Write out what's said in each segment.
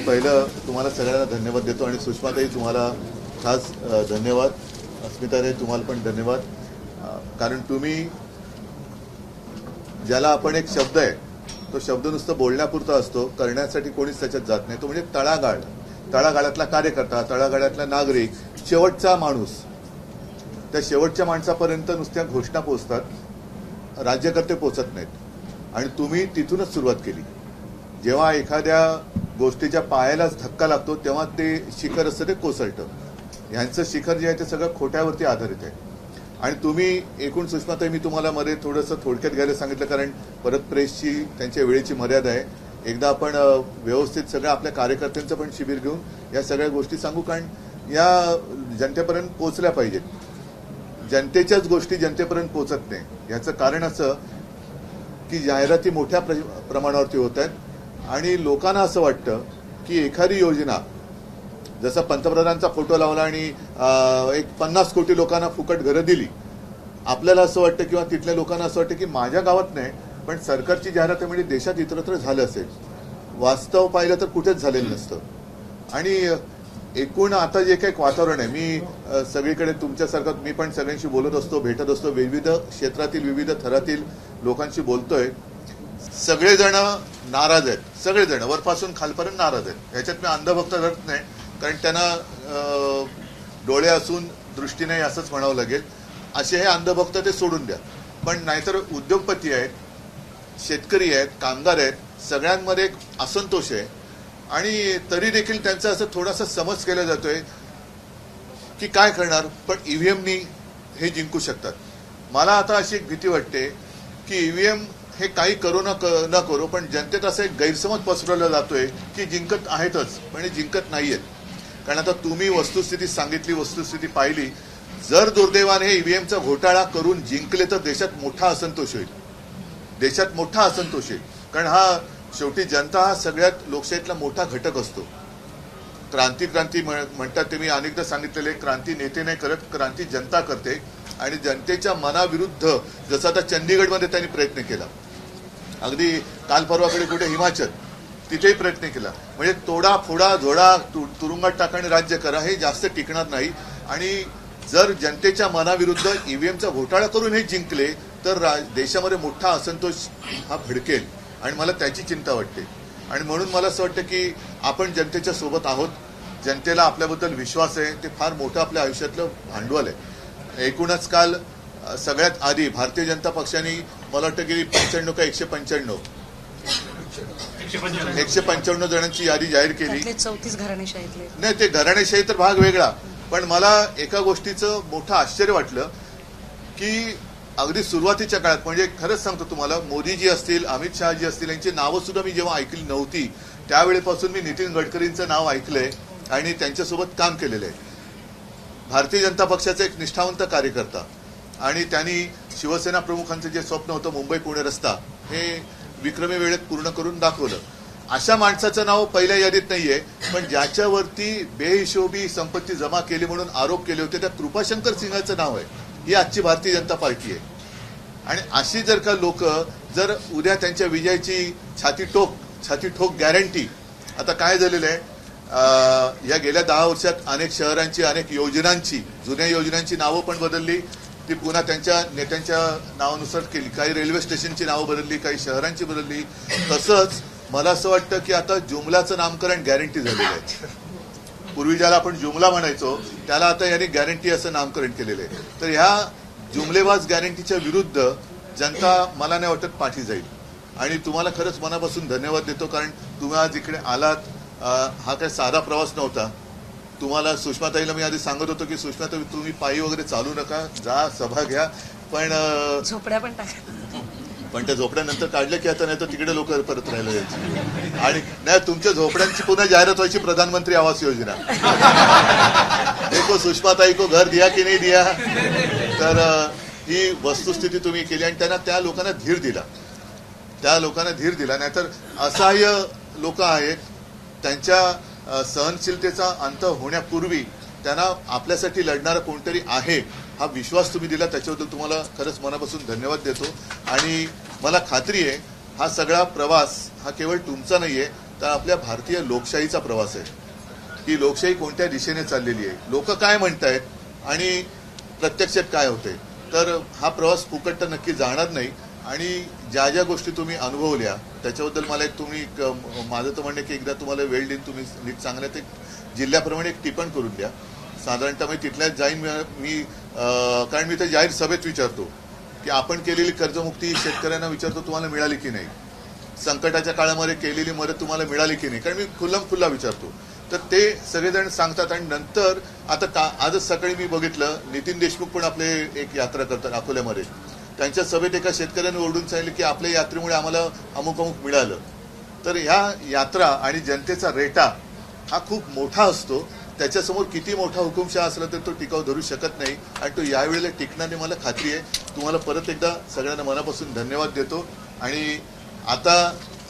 पहिलं तुम्हाला सगळ्यांना धन्यवाद देतो आणि सुषमाताई तुम्हाला खास धन्यवाद, अस्मिताताई तुम्हाला पण धन्यवाद. कारण तुम्ही ज्याला आपण एक शब्द आहे तो शब्द नुसतं बोलण्यापुरता असतो, करण्यासाठी कोणीच त्याच्यात जात नाही. तो म्हणजे तळागाळातला कार्यकर्ता, तळागाळातला नागरिक, शेवटचा माणूस. त्या शेवटच्या माणसापर्यंत नुसत्या घोषणा पोहोचतात, राज्यकर्ते पोहोचत नाहीत. आणि तुम्ही तिथूनच सुरुवात केली. जेव्हा एखाद्या गोष्टीच्या पायालाच धक्का लागतो तेव्हा ते शिखर असतं ते कोसळतं. ह्यांचं शिखर जे आहे ते सगळं खोट्यावरती आधारित आहे. आणि तुम्ही एकूण सुषमाताई, मी तुम्हाला मध्ये थोडंसं थोडक्यात घ्यायला सांगितलं कारण परत प्रेसची त्यांच्या वेळेची मर्यादा आहे. एकदा आपण व्यवस्थित सगळ्या आपल्या कार्यकर्त्यांचं पण शिबिर घेऊन या सगळ्या गोष्टी सांगू, कारण या जनतेपर्यंत पोहोचल्या पाहिजेत. जनतेच्याच गोष्टी जनतेपर्यंत पोहोचत नाही. याचं कारण असं की जाहिराती मोठ्या प्रमाणावरती होत आहेत आणि लोकांना असं वाटतं की एखादी योजना, जसा पंतप्रधानांचा फोटो लावला आणि एक 50 कोटी लोकांना फुकट घरं दिली, आपल्याला असं वाटतं किंवा तिथल्या लोकांना असं वाटतं की माझ्या गावात नाही पण सरकारची जाहिरात म्हणजे देशात इतरत्र झालं असेल. वास्तव पाहिलं तर कुठेच झालेलं नसतं. आणि एकूण आता जे काही वातावरण आहे, मी सगळीकडे तुमच्यासारखं मी पण सगळ्यांशी बोलत असतो, भेटत असतो, विविध क्षेत्रातील विविध थरातील लोकांशी बोलतोय. सगळेजण नाराज आहेत, सगळेजण वरपासून खालपर्यंत नाराज आहेत. ह्याच्यात मी अंधभक्त धरत नाही, कारण त्यांना डोळे असून दृष्टी नाही असंच म्हणावं लागेल. असे हे अंधभक्त ते सोडून द्या. पण नाहीतर उद्योगपती आहेत, शेतकरी आहेत, कामगार आहेत, सगळ्यांमध्ये एक असंतोष आहे. आणि तरी देखील त्यांचा असं थोडासा समज केला जातोय की काय करणार, पण ईव्हीएमनी हे जिंकू शकतात. मला आता अशी एक भीती वाटते की ईव्हीएम हे काही करू न करू, पण जनतेत असं एक गैरसमज पसरवला जातोय की जिंकत आहेतच, पण जिंकत नाहीयेत. कारण आता तुम्ही वस्तुस्थिती सांगितली, वस्तुस्थिती पाहिली. जर दुर्दैवाने ईव्हीएमचा घोटाळा करून जिंकले तर देशात मोठा असंतोष होईल, देशात मोठा असंतोष येईल. कारण हा शेवटी जनता हा सगळ्यात लोकशाहीतला मोठा घटक असतो. क्रांती म्हणतात ते मी अनेकदा सांगितलेले, क्रांती नेते नाही करत, क्रांती जनता करते. आणि जनतेच्या मनाविरुद्ध जसं आता चंदीगडमध्ये त्यांनी प्रयत्न केला, अगदी काल परवाकडे कुठे हिमाचल, तिथेही प्रयत्न केला. म्हणजे तोडा फोडा झोडा तुरुंगात टाका आणि राज्य करा, हे जास्त टिकणार नाही. आणि जर जनतेच्या मनाविरुद्ध ईव्हीएमचा घोटाळा करून हे जिंकले तर देशामध्ये मोठा असंतोष हा भडकेल आणि मला त्याची चिंता वाटते. आणि म्हणून मला असं वाटतं की आपण जनतेच्या सोबत आहोत, जनतेला आपल्याबद्दल विश्वास आहे. ते फार मोठं आपल्या आयुष्यातलं भांडवल आहे. एकूणच काल सगळ्यात आधी भारतीय जनता पक्षाने मला वाटतं की 95 का 155 जणांची यादी जाहीर केली. 34 घराणेशाहीतले नाही, ते घराणेशाही तर भाग वेगळा. पण मला एका गोष्टीचं मोठं आश्चर्य वाटलं की अगदी सुरुवातीच्या काळात, म्हणजे खरंच सांगतो तुम्हाला, मोदीजी असतील, अमित शहाजी असतील, यांची नावं सुद्धा मी जेव्हा ऐकली नव्हती त्यावेळेपासून मी नितीन गडकरींचं नाव ऐकलंय आणि त्यांच्यासोबत काम केलेलं आहे. भारतीय जनता पक्षाचा एक निष्ठावंत कार्यकर्ता आणि त्यांनी शिवसेना प्रमुखांचं जे स्वप्न होतं मुंबई पुणे रस्ता, हे विक्रमी वेळेत पूर्ण करून दाखवलं. अशा माणसाचं नाव पहिल्या यादीत नाहीये. पण ज्याच्यावरती बेहिशोबी संपत्ती जमा केली म्हणून आरोप केले होते त्या कृपाशंकर सिंहाचं नाव आहे. ही आजची भारतीय जनता पार्टी आहे. आणि अशी जर का लोक जर उद्या त्यांच्या विजयाची छाती ठोक गॅरंटी, आता काय झालेलं आहे, या गेल्या 10 वर्षात अनेक शहरांची, अनेक योजनांची, जुन्या योजनांची नावं पण बदलली, ती पुन्हा त्यांच्या नेत्यांच्या नावानुसार केली. काही रेल्वे स्टेशनची नावं बदलली, काही शहरांची बदलली. तसंच मला असं वाटतं की आता जुमलाचं नामकरण गॅरंटी झालेलं आहे. पूर्वी ज्याला आपण जुमला म्हणायचो त्याला आता यांनी गॅरंटी असं नामकरण केलेलं आहे. तर ह्या जुमलेबाज गॅरंटीच्या विरुद्ध जनता मला नाही वाटत पाठी जाईल. आणि तुम्हाला खरंच मनापासून धन्यवाद देतो, कारण तुम्ही आज इकडे आलात. हा काही साधा प्रवास नव्हता. तुम्हाला सुषमाताईला मी आधी सांगत होतो की सुषमाताई तुम्ही पायी वगैरे चालू नका, जा सभा घ्या, पण झोपड्या पण टाका. पण त्या झोपड्यानंतर काढलं की आता नाही तर तिकडे लोक परत राहिले जायचे. आणि नाही, तुमच्या झोपड्यांची पुन्हा जाहिरात व्हायची, प्रधानमंत्री आवास योजना. देखो सुषमाताई को घर दिया की नाही दिया. तर ही वस्तुस्थिती तुम्ही केली आणि त्यांना त्या लोकांना धीर दिला. नाहीतर असहाय्य लोक आहेत, त्यांच्या सहनशीलतेचा अंत होण्यापूर्वी त्यांना आपल्यासाठी लढणारा कोणतरी आहे हा विश्वास तुम्ही दिला, त्याच्याबद्दल तुम्हाला खरंच मनापासून धन्यवाद देतो. आणि मला खात्री आहे हा सगळा प्रवास हा केवळ तुमचा नाहीये, तर आपल्या भारतीय लोकशाहीचा प्रवास आहे. ही लोकशाही कोणत्या दिशेने चाललेली आहे, लोक काय म्हणतायत आणि प्रत्यक्षात काय होते. तर हा प्रवास फुकट तर नक्की जाणार नाही. आणि ज्या ज्या गोष्टी तुम्ही अनुभवल्या त्याच्याबद्दल मला एक माझं तर म्हणणं की एकदा तुम्हाला वेळ देईन, तुम्ही नीट चांगल्या ते जिल्ह्याप्रमाणे एक टिप्पण करून द्या. साधारणतः मी तिथल्याच जाईन मी कारण मी तर जाहीर सभेत विचारतो की आपण केलेली कर्जमुक्ती शेतकऱ्यांना विचारतो तुम्हाला मिळाली की नाही, संकटाच्या काळामध्ये केलेली मदत तुम्हाला मिळाली की नाही, कारण मी खुल्ला विचारतो. तर ते सगळेजण सांगतात. आणि नंतर आता आजच सकाळी मी बघितलं नितीन देशमुख पण आपले एक यात्रा करतात अकोल्यामध्ये. त्यांच्या सभेत एका शेतकऱ्याने ओरडून सांगितलं की आपल्या यात्रेमुळे आम्हाला अमुक मिळालं. तर ह्या यात्रा आणि जनतेचा रेटा हा खूप मोठा असतो. त्याच्यासमोर किती मोठा हुकुमशहा असला तर तो टिकाव धरू शकत नाही आणि तो यावेळेला टिकणारे मला खात्री आहे. तुम्हाला परत एकदा सगळ्यांना मनापासून धन्यवाद देतो. आणि आता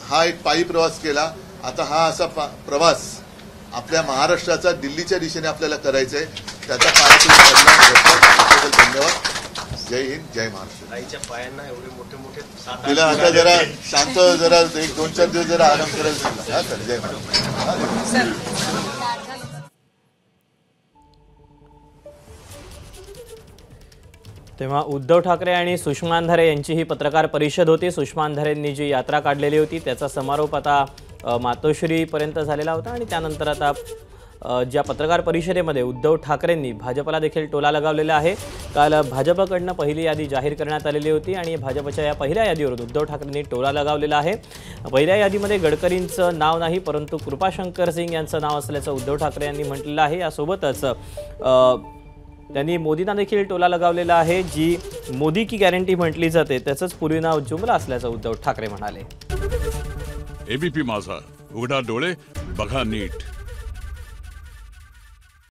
हा एक पायी प्रवास केला, आता हा असा प्रवास आपल्या महाराष्ट्राचा दिल्लीच्या दिशेने आपल्याला करायचा आहे. त्याचा पाया धन्यवाद. जय हिंद, जय महाराष्ट्र. आईच्या पायांना एवढे मोठे मोठे तिला आता जरा शांत जरा 1-2-4 दिवस जरा आराम करायला सांगा. हा सर, जय महाराष्ट्र. तेव्हा उद्धव ठाकरे आणि सुषमा अंधारे यांची ही पत्रकार परिषद होती. सुषमा अंधारेंनी जी यात्रा काढलेली होती त्याचा समारोप आता मातोश्रीपर्यंत झालेला होता. आणि त्यानंतर आता ज्या पत्रकार परिषदेमध्ये उद्धव ठाकरेंनी भाजपला देखील टोला लगावलेला आहे. काल भाजपकडनं पहिली यादी जाहीर करण्यात आलेली होती आणि भाजपच्या या पहिल्या यादीवरून उद्धव ठाकरेंनी टोला लगावलेला आहे. पहिल्या यादीमध्ये गडकरींचं नाव नाही परंतु कृपाशंकर सिंग यांचं नाव असल्याचं उद्धव ठाकरे यांनी म्हटलेलं आहे. यासोबतच त्यांनी मोदींना देखील टोला लगावलेला आहे. जी मोदी की गॅरंटी म्हटली जाते त्याचंच पूर्वी नाव जुमला असल्याचं उद्धव ठाकरे म्हणाले. एबीपी माझा, उघडा डोळे बघा नीट.